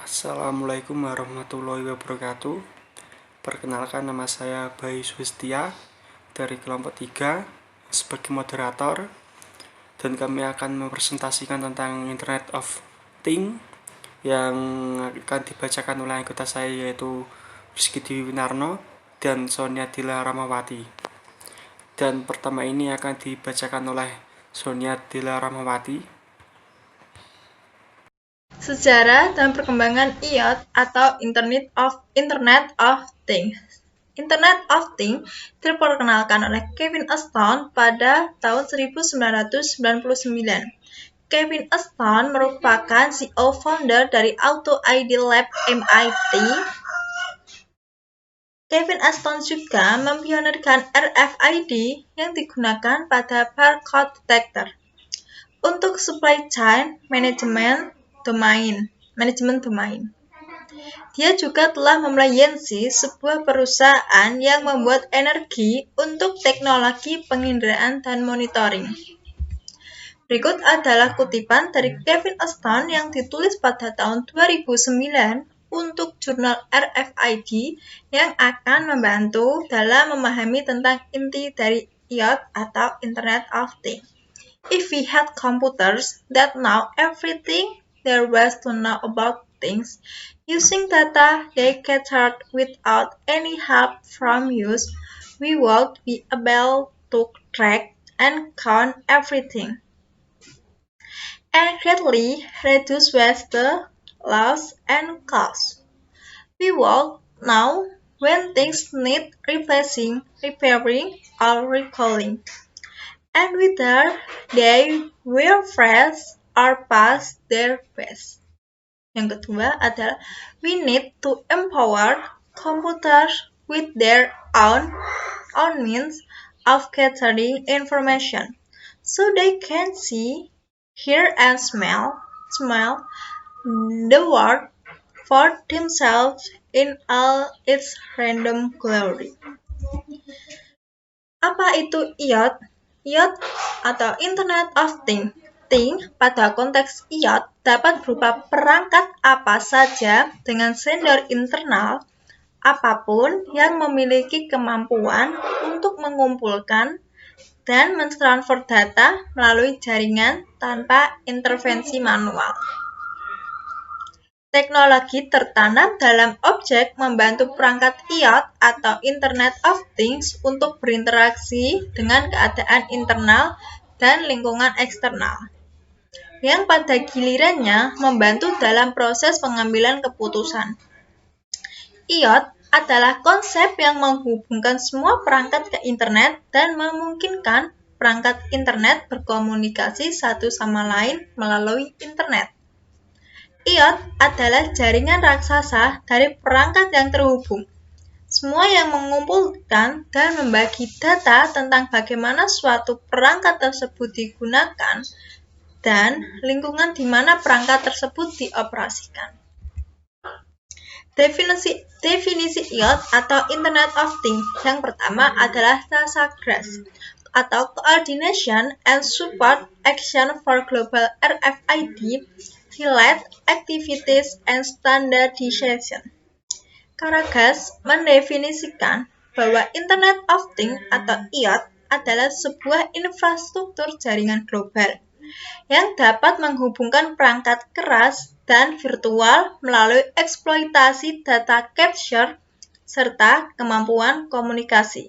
Assalamualaikum warahmatullahi wabarakatuh. Perkenalkan, nama saya Bayu Sulistia dari kelompok 3 sebagai moderator, dan kami akan mempresentasikan tentang Internet of Things yang akan dibacakan oleh anggota saya, yaitu Rizky Dewi Winarno dan Sonia Dila Ramawati. Dan pertama ini akan dibacakan oleh Sonia Dila Ramawati. Sejarah dan perkembangan IoT atau Internet of Things. Internet of Things diperkenalkan oleh Kevin Ashton pada tahun 1999. Kevin Ashton merupakan CEO founder dari Auto ID Lab MIT. Kevin Ashton juga mempionirkan RFID yang digunakan pada barcode detector untuk supply chain manajemen domain. Dia juga telah memulai Yanxi, sebuah perusahaan yang membuat energi untuk teknologi penginderaan dan monitoring. Berikut adalah kutipan dari Kevin Ashton yang ditulis pada tahun 2009 untuk jurnal RFID yang akan membantu dalam memahami tentang inti dari IoT atau Internet of Things. If we had computers that know everything there was to know about things, using data they gathered without any help from us, we would be able to track and count everything, and greatly reduce waste, loss, and cost. We would know when things need replacing, repairing, or recalling, and whether they were fresh or past their best. Yang kedua adalah we need to empower computers with their own means of gathering information, so they can see, hear, and smell the world for themselves in all its random glory. Apa itu IoT? IoT atau Internet of Things. Pada konteks IoT dapat berupa perangkat apa saja dengan sender internal apapun yang memiliki kemampuan untuk mengumpulkan dan mentransfer data melalui jaringan tanpa intervensi manual. Teknologi tertanam dalam objek membantu perangkat IoT atau Internet of Things untuk berinteraksi dengan keadaan internal dan lingkungan eksternal, yang pada gilirannya membantu dalam proses pengambilan keputusan. IoT adalah konsep yang menghubungkan semua perangkat ke internet dan memungkinkan perangkat internet berkomunikasi satu sama lain melalui internet. IoT adalah jaringan raksasa dari perangkat yang terhubung, semua yang mengumpulkan dan membagi data tentang bagaimana suatu perangkat tersebut digunakan dan lingkungan di mana perangkat tersebut dioperasikan. Definisi IoT atau Internet of Things yang pertama adalah Tasagras atau Coordination and Support Action for Global RFID Related Activities and Standardization. Karagas mendefinisikan bahwa Internet of Things atau IoT adalah sebuah infrastruktur jaringan global yang dapat menghubungkan perangkat keras dan virtual melalui eksploitasi data capture serta kemampuan komunikasi.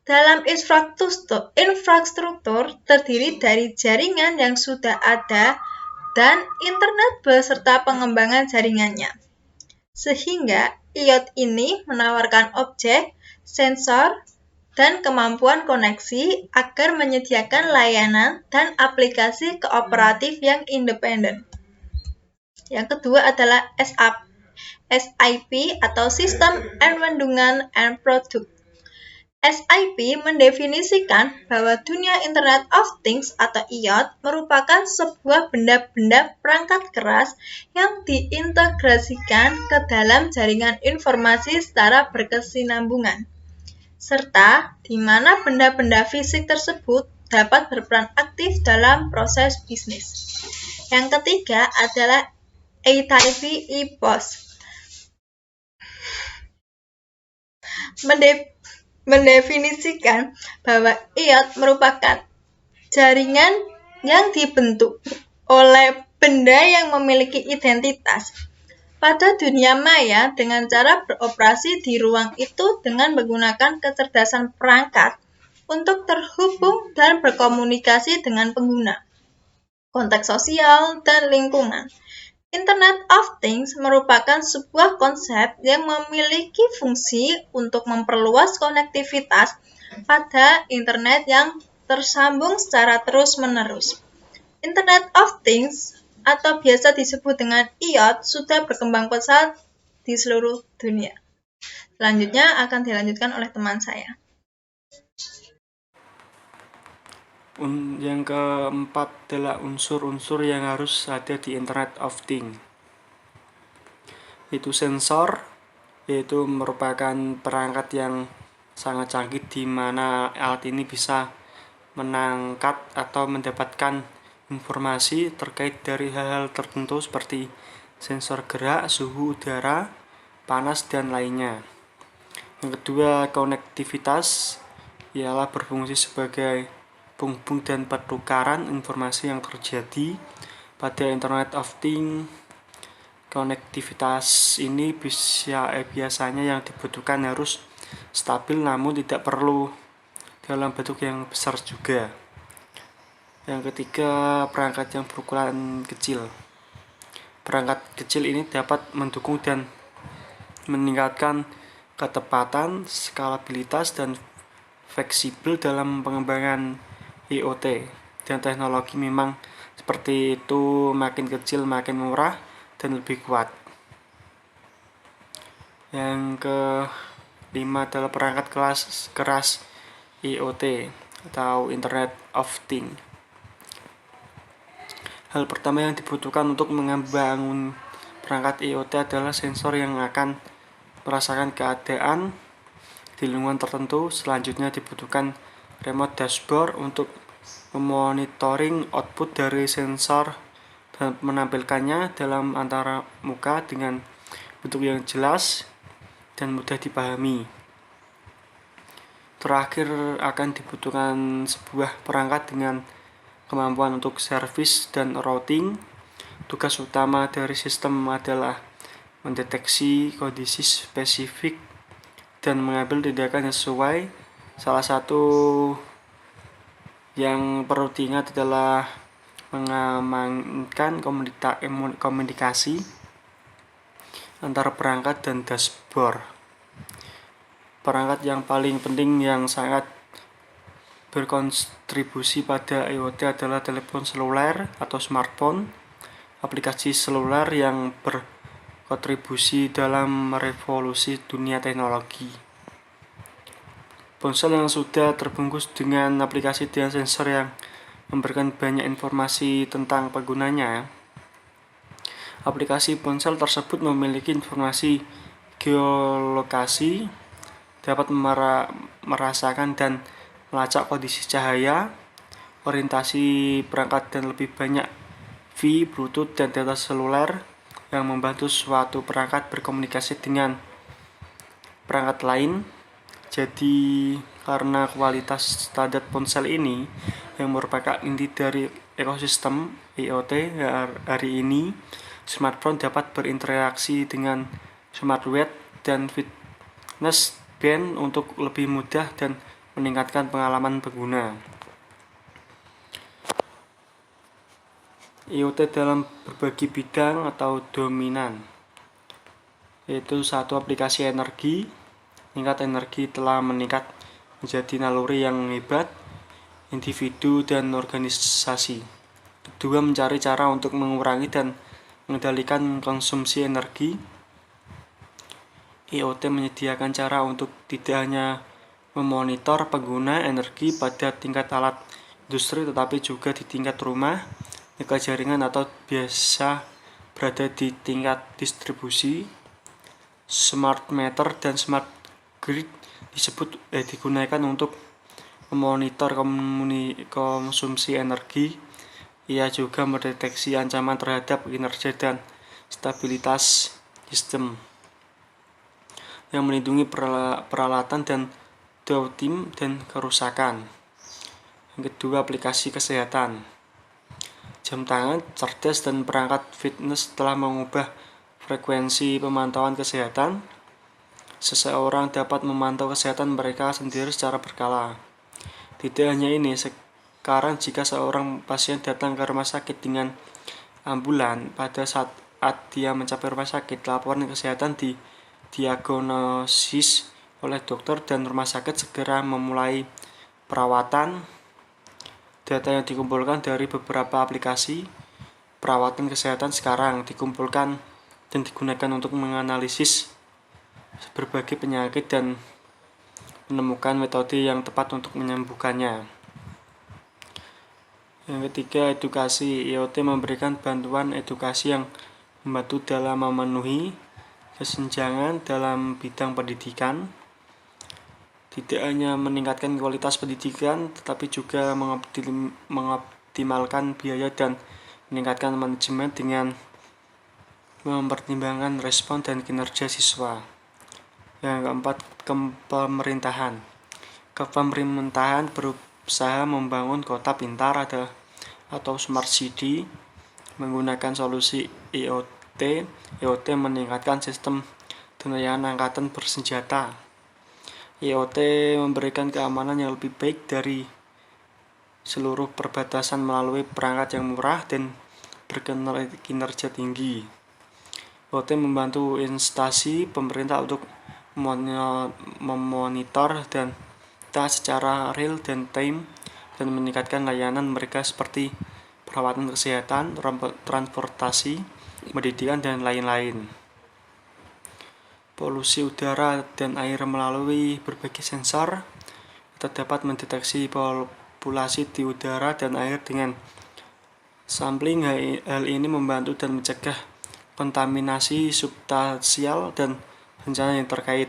Dalam infrastruktur terdiri dari jaringan yang sudah ada dan internet beserta pengembangan jaringannya. Sehingga IoT ini menawarkan objek, sensor, dan kemampuan koneksi agar menyediakan layanan dan aplikasi kooperatif yang independen. Yang kedua adalah SIP atau System Environment and Product. SIP mendefinisikan bahwa dunia Internet of Things atau IoT merupakan sebuah benda-benda perangkat keras yang diintegrasikan ke dalam jaringan informasi secara berkesinambungan, serta di mana benda-benda fisik tersebut dapat berperan aktif dalam proses bisnis. Yang ketiga adalah EPOS mendefinisikan bahwa IoT merupakan jaringan yang dibentuk oleh benda yang memiliki identitas pada dunia maya dengan cara beroperasi di ruang itu dengan menggunakan kecerdasan perangkat untuk terhubung dan berkomunikasi dengan pengguna, konteks sosial, dan lingkungan. Internet of Things merupakan sebuah konsep yang memiliki fungsi untuk memperluas konektivitas pada internet yang tersambung secara terus-menerus. Internet of Things atau biasa disebut dengan IoT sudah berkembang pesat di seluruh dunia. Selanjutnya akan dilanjutkan oleh teman saya. Yang keempat adalah unsur-unsur yang harus ada di Internet of Things. Itu sensor, yaitu merupakan perangkat yang sangat canggih di mana alat ini bisa menangkap atau mendapatkan informasi terkait dari hal-hal tertentu seperti sensor gerak, suhu udara, panas, dan lainnya. Yang kedua, konektivitas ialah berfungsi sebagai penghubung dan pertukaran informasi yang terjadi pada Internet of Things. Konektivitas ini biasanya yang dibutuhkan harus stabil namun tidak perlu dalam bentuk yang besar juga. Yang ketiga, perangkat yang berukuran kecil. Perangkat kecil ini dapat mendukung dan meningkatkan ketepatan, skalabilitas, dan fleksibel dalam pengembangan IoT. Dan teknologi memang seperti itu, makin kecil makin murah dan lebih kuat. Yang kelima adalah perangkat keras IoT atau Internet of Things. Hal pertama yang dibutuhkan untuk membangun perangkat IoT adalah sensor yang akan merasakan keadaan di lingkungan tertentu. Selanjutnya dibutuhkan remote dashboard untuk memonitoring output dari sensor dan menampilkannya dalam antara muka dengan bentuk yang jelas dan mudah dipahami. Terakhir akan dibutuhkan sebuah perangkat dengan kemampuan untuk service dan routing. Tugas utama dari sistem adalah mendeteksi kondisi spesifik dan mengambil tindakan sesuai. Salah satu yang perlu diingat adalah mengamankan komunikasi antara perangkat dan dashboard. Perangkat yang paling penting yang sangat berkontribusi pada IoT adalah telepon seluler atau smartphone, aplikasi seluler yang berkontribusi dalam revolusi dunia teknologi. Ponsel yang sudah terbungkus dengan aplikasi dan sensor yang memberikan banyak informasi tentang penggunanya. Aplikasi ponsel tersebut memiliki informasi geolokasi, dapat merasakan dan melacak kondisi cahaya, orientasi perangkat, dan lebih banyak Bluetooth dan data seluler yang membantu suatu perangkat berkomunikasi dengan perangkat lain. Jadi karena kualitas standar ponsel ini yang merupakan inti dari ekosistem IoT hari ini, smartphone dapat berinteraksi dengan smartwatch dan fitness band untuk lebih mudah dan meningkatkan pengalaman pengguna. IoT dalam berbagai bidang atau dominan, yaitu satu, aplikasi energi. Tingkat energi telah meningkat menjadi naluri yang hebat individu dan organisasi. Kedua, mencari cara untuk mengurangi dan mengendalikan konsumsi energi. IoT menyediakan cara untuk tidak hanya memonitor pengguna energi pada tingkat alat industri tetapi juga di tingkat rumah, tingkat jaringan, atau biasa berada di tingkat distribusi. Smart meter dan smart grid digunakan untuk memonitor konsumsi energi. Ia juga mendeteksi ancaman terhadap kinerja dan stabilitas sistem yang melindungi peralatan dan downtime dan kerusakan. Yang kedua, aplikasi kesehatan. Jam tangan cerdas dan perangkat fitness telah mengubah frekuensi pemantauan kesehatan. Seseorang dapat memantau kesehatan mereka sendiri secara berkala. Tidak hanya ini, sekarang jika seorang pasien datang ke rumah sakit dengan ambulan, pada saat dia mencapai rumah sakit, laporan kesehatan diagnosis oleh dokter dan rumah sakit segera memulai perawatan. Data yang dikumpulkan dari beberapa aplikasi perawatan kesehatan sekarang dikumpulkan dan digunakan untuk menganalisis berbagai penyakit dan menemukan metode yang tepat untuk menyembuhkannya. Yang ketiga, edukasi. IoT memberikan bantuan edukasi yang membantu dalam memenuhi kesenjangan dalam bidang pendidikan. Tidak hanya meningkatkan kualitas pendidikan, tetapi juga mengoptimalkan biaya dan meningkatkan manajemen dengan mempertimbangkan respon dan kinerja siswa. Yang keempat, pemerintahan. Pemerintahan berusaha membangun kota pintar atau smart city menggunakan solusi IoT. IoT meningkatkan sistem penyediaan angkatan bersenjata. IoT memberikan keamanan yang lebih baik dari seluruh perbatasan melalui perangkat yang murah dan berkinerja tinggi. IoT membantu instansi pemerintah untuk memonitor data secara real dan time dan meningkatkan layanan mereka seperti perawatan kesehatan, transportasi, pendidikan, dan lain-lain. Polusi udara dan air melalui berbagai sensor. Kita dapat mendeteksi populasi di udara dan air dengan sampling. Hal ini membantu dan mencegah kontaminasi substansial dan bencana yang terkait.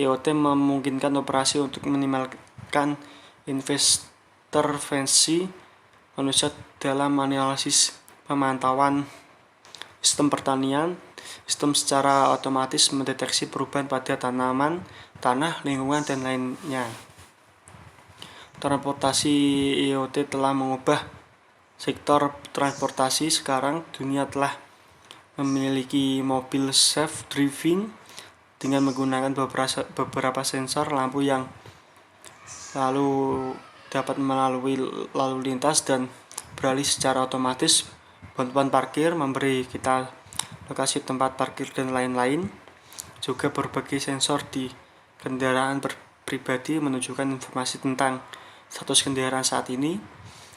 IoT memungkinkan operasi untuk minimalkan intervensi manusia dalam analisis pemantauan sistem pertanian. Sistem secara otomatis mendeteksi perubahan pada tanaman, tanah, lingkungan, dan lainnya. Transportasi. IoT telah mengubah sektor transportasi. Sekarang dunia telah memiliki mobil self-driving dengan menggunakan beberapa sensor lampu yang lalu dapat melalui lalu lintas dan beralih secara otomatis. Bantuan parkir memberi kita lokasi tempat parkir dan lain-lain. Juga berbagai sensor di kendaraan pribadi menunjukkan informasi tentang status kendaraan saat ini,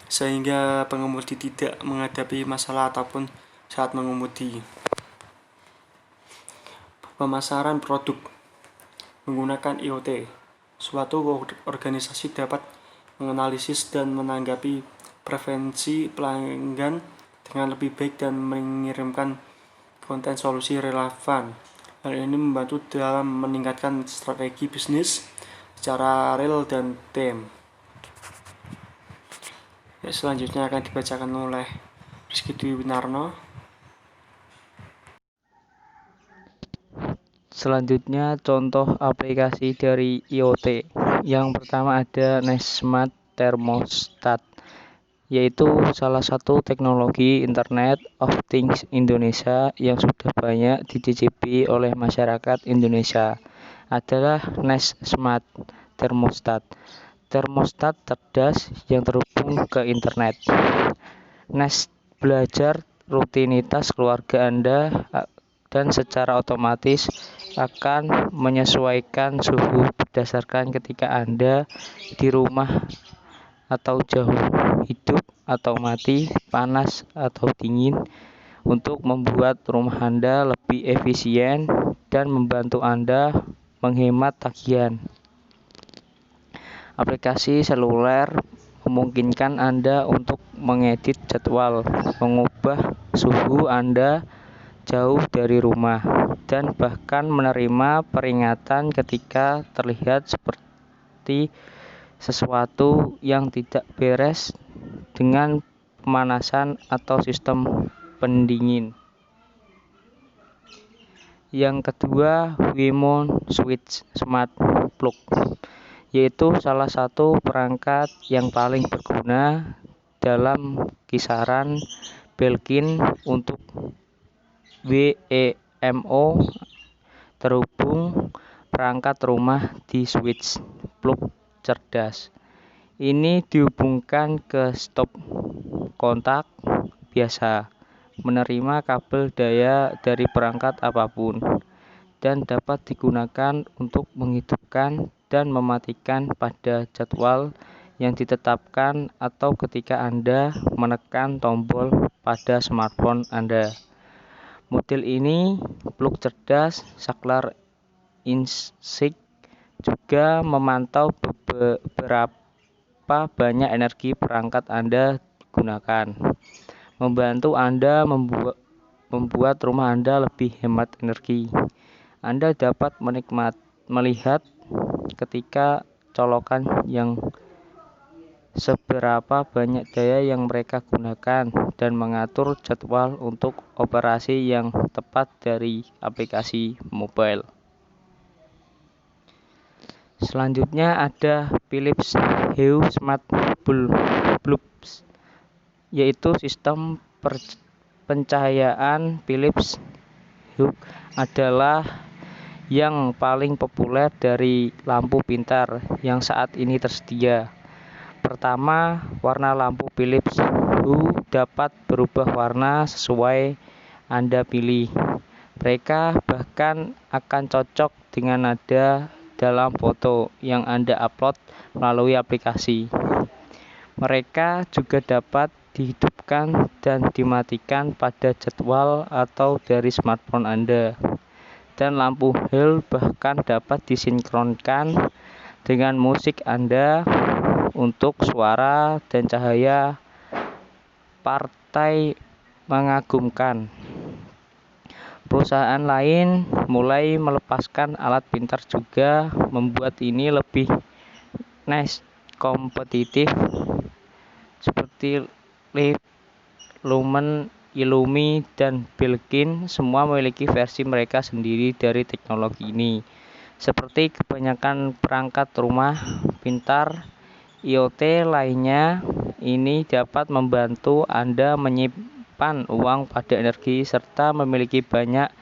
sehingga pengemudi tidak menghadapi masalah ataupun saat mengemudi. Pemasaran produk menggunakan IoT. Suatu organisasi dapat menganalisis dan menanggapi preferensi pelanggan dengan lebih baik dan mengirimkan konten solusi relevan. Hal ini membantu dalam meningkatkan strategi bisnis secara real dan time. Selanjutnya akan dibacakan oleh Rizky Dwi Winarno. Selanjutnya contoh aplikasi dari IoT. Yang pertama ada Nest Smart Thermostat, yaitu salah satu teknologi Internet of Things Indonesia yang sudah banyak dicicipi oleh masyarakat Indonesia. Adalah Nest Smart Thermostat, termostat cerdas yang terhubung ke internet. Nest belajar rutinitas keluarga Anda dan secara otomatis akan menyesuaikan suhu berdasarkan ketika Anda di rumah atau jauh, hidup atau mati, panas atau dingin, untuk membuat rumah Anda lebih efisien dan membantu Anda menghemat tagihan. Aplikasi seluler memungkinkan Anda untuk mengedit jadwal, mengubah suhu Anda jauh dari rumah, dan bahkan menerima peringatan ketika terlihat seperti sesuatu yang tidak beres dengan pemanasan atau sistem pendingin. Yang kedua, Wemo Switch Smart Plug, yaitu salah satu perangkat yang paling berguna dalam kisaran Belkin untuk WEMO terhubung perangkat rumah di switch plug cerdas. Ini dihubungkan ke stop kontak biasa, menerima kabel daya dari perangkat apapun, dan dapat digunakan untuk menghidupkan dan mematikan pada jadwal yang ditetapkan atau ketika Anda menekan tombol pada smartphone Anda. Model ini, plug cerdas Saklar Insight, juga memantau berapa banyak energi perangkat Anda gunakan, membantu Anda membuat rumah Anda lebih hemat energi. Anda dapat melihat ketika colokan yang seberapa banyak daya yang mereka gunakan dan mengatur jadwal untuk operasi yang tepat dari aplikasi mobile. Selanjutnya ada Philips Hue Smart Bulbs, yaitu sistem pencahayaan Philips Hue adalah yang paling populer dari lampu pintar yang saat ini tersedia. Pertama, warna lampu Philips Hue dapat berubah warna sesuai Anda pilih. Mereka bahkan akan cocok dengan nada dalam foto yang Anda upload melalui aplikasi. Mereka juga dapat dihidupkan dan dimatikan pada jadwal atau dari smartphone Anda. Dan lampu Hue bahkan dapat disinkronkan dengan musik Anda untuk suara dan cahaya partai mengagumkan. Perusahaan lain mulai melepaskan alat pintar juga membuat ini lebih niche kompetitif, seperti Lumen, Illumi, dan Belkin semua memiliki versi mereka sendiri dari teknologi ini. Seperti kebanyakan perangkat rumah pintar IoT lainnya, ini dapat membantu Anda menyimpan uang pada energi serta memiliki banyak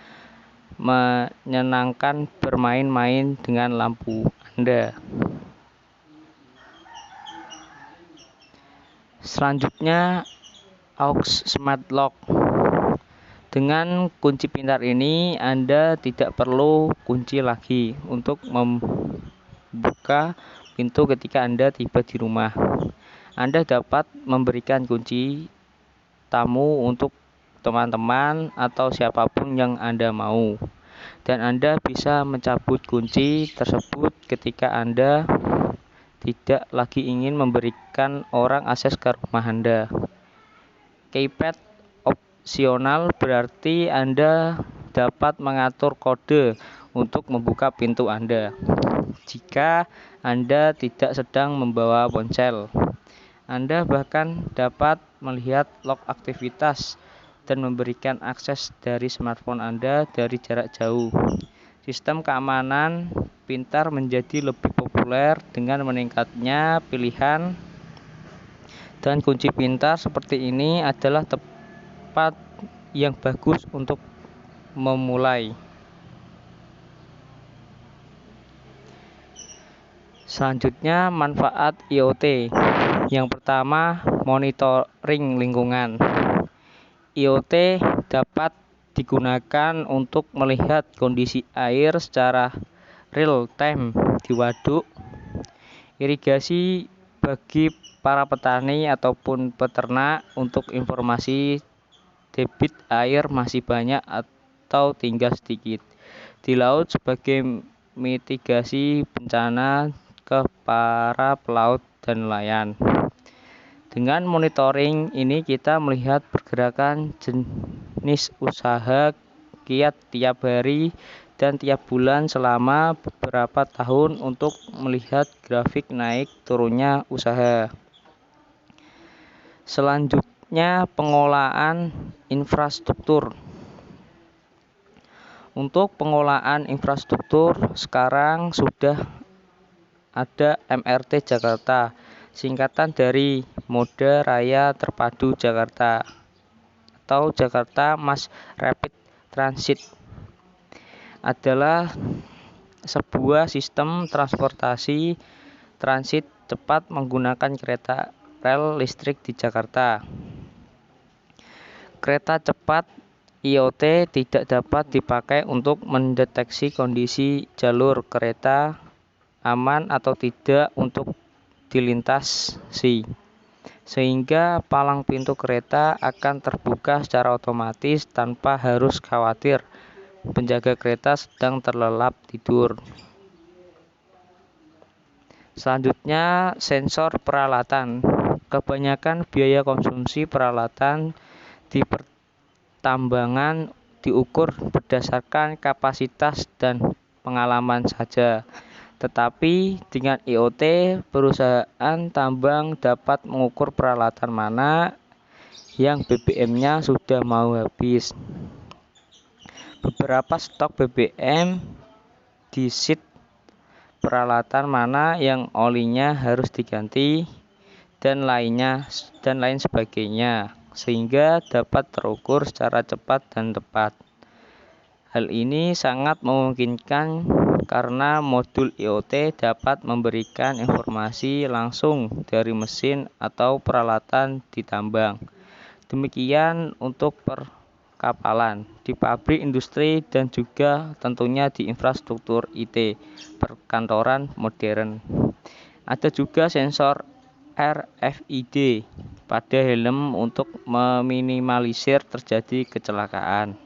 menyenangkan bermain-main dengan lampu Anda. Selanjutnya, Aux Smart Lock. Dengan kunci pintar ini, Anda tidak perlu kunci lagi untuk membuka pintu ketika Anda tiba di rumah. Anda dapat memberikan kunci tamu untuk teman-teman atau siapapun yang Anda mau. Dan Anda bisa mencabut kunci tersebut ketika Anda tidak lagi ingin memberikan orang akses ke rumah Anda. Keypad opsional berarti Anda dapat mengatur kode untuk membuka pintu Anda. Jika Anda tidak sedang membawa ponsel, Anda bahkan dapat melihat log aktivitas dan memberikan akses dari smartphone Anda dari jarak jauh. Sistem keamanan pintar menjadi lebih populer dengan meningkatnya pilihan, dan kunci pintar seperti ini adalah tempat yang bagus untuk memulai. Selanjutnya, manfaat IoT. Yang pertama, monitoring lingkungan. IoT dapat digunakan untuk melihat kondisi air secara real time di waduk, irigasi bagi para petani ataupun peternak untuk informasi debit air masih banyak atau tinggal sedikit di laut sebagai mitigasi bencana ke para pelaut dan nelayan. Dengan monitoring ini kita melihat pergerakan jenis usaha kiat tiap hari dan tiap bulan selama beberapa tahun untuk melihat grafik naik turunnya usaha. Selanjutnya, pengolahan infrastruktur. Untuk pengolahan infrastruktur, sekarang sudah ada MRT Jakarta, singkatan dari Moda Raya Terpadu Jakarta atau Jakarta Mass Rapid Transit. Adalah sebuah sistem transportasi transit cepat menggunakan kereta rel listrik di Jakarta. Kereta cepat IoT tidak dapat dipakai untuk mendeteksi kondisi jalur kereta aman atau tidak untuk dilintasi, sehingga palang pintu kereta akan terbuka secara otomatis tanpa harus khawatir penjaga kereta sedang terlelap tidur. Selanjutnya, sensor peralatan. Kebanyakan biaya konsumsi peralatan di pertambangan diukur berdasarkan kapasitas dan pengalaman saja. Tetapi dengan IoT, perusahaan tambang dapat mengukur peralatan mana yang BBM-nya sudah mau habis. Beberapa stok BBM di sheet peralatan mana yang olinya harus diganti dan lain sebagainya, sehingga dapat terukur secara cepat dan tepat. Hal ini sangat memungkinkan karena modul IoT dapat memberikan informasi langsung dari mesin atau peralatan di tambang. Demikian untuk perkapalan, di pabrik industri, dan juga tentunya di infrastruktur IT, perkantoran modern. Ada juga sensor RFID pada helm untuk meminimalisir terjadi kecelakaan.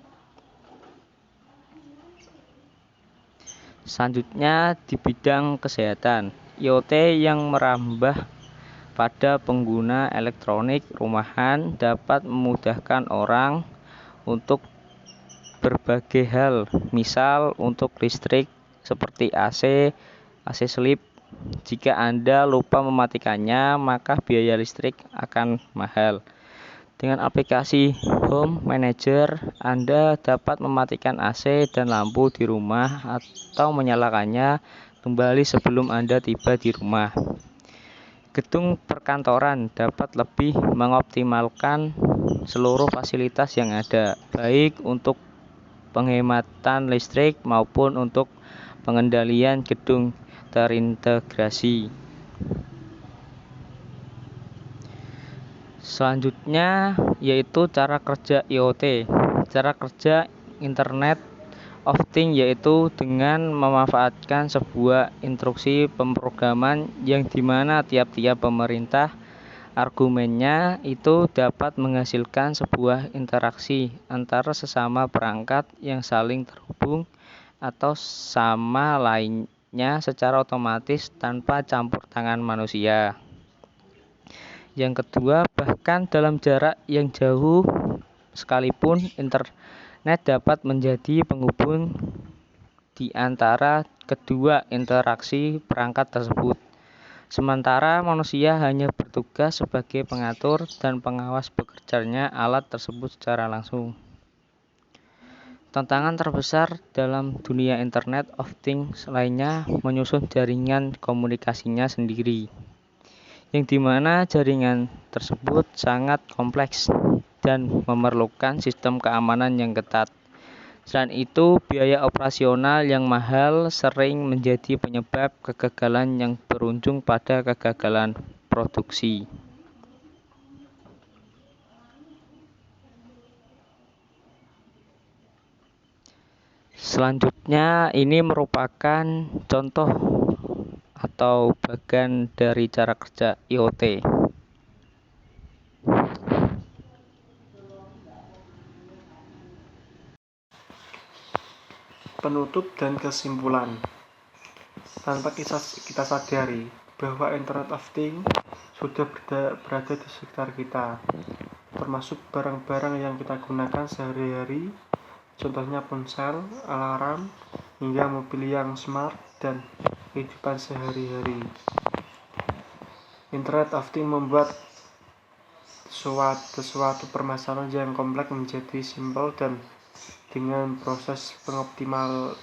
Selanjutnya di bidang kesehatan, IoT yang merambah pada pengguna elektronik rumahan dapat memudahkan orang untuk berbagai hal, misal untuk listrik seperti AC sleep. Jika Anda lupa mematikannya, maka biaya listrik akan mahal. Dengan aplikasi Home Manager, Anda dapat mematikan AC dan lampu di rumah atau menyalakannya kembali sebelum Anda tiba di rumah. Gedung perkantoran dapat lebih mengoptimalkan seluruh fasilitas yang ada, baik untuk penghematan listrik maupun untuk pengendalian gedung terintegrasi. Selanjutnya yaitu cara kerja IoT. Cara kerja Internet of Things yaitu dengan memanfaatkan sebuah instruksi pemrograman yang dimana tiap-tiap pemerintah argumennya itu dapat menghasilkan sebuah interaksi antara sesama perangkat yang saling terhubung atau sama lainnya secara otomatis tanpa campur tangan manusia. Yang kedua, bahkan dalam jarak yang jauh sekalipun, internet dapat menjadi penghubung di antara kedua interaksi perangkat tersebut. Sementara manusia hanya bertugas sebagai pengatur dan pengawas bekerjanya alat tersebut secara langsung. Tantangan terbesar dalam dunia Internet of Things lainnya menyusun jaringan komunikasinya sendiri, yang dimana jaringan tersebut sangat kompleks dan memerlukan sistem keamanan yang ketat. Selain itu, biaya operasional yang mahal sering menjadi penyebab kegagalan yang berujung pada kegagalan produksi. Selanjutnya, ini merupakan contoh atau bagian dari cara kerja IoT. Penutup dan kesimpulan. Tanpa kita sadari bahwa Internet of Things sudah berada di sekitar kita, termasuk barang-barang yang kita gunakan sehari-hari, contohnya ponsel, alarm, hingga mobil yang smart dan kehidupan sehari-hari. Internet of Things membuat suatu permasalahan yang kompleks menjadi simpel dan dengan proses pengoptimal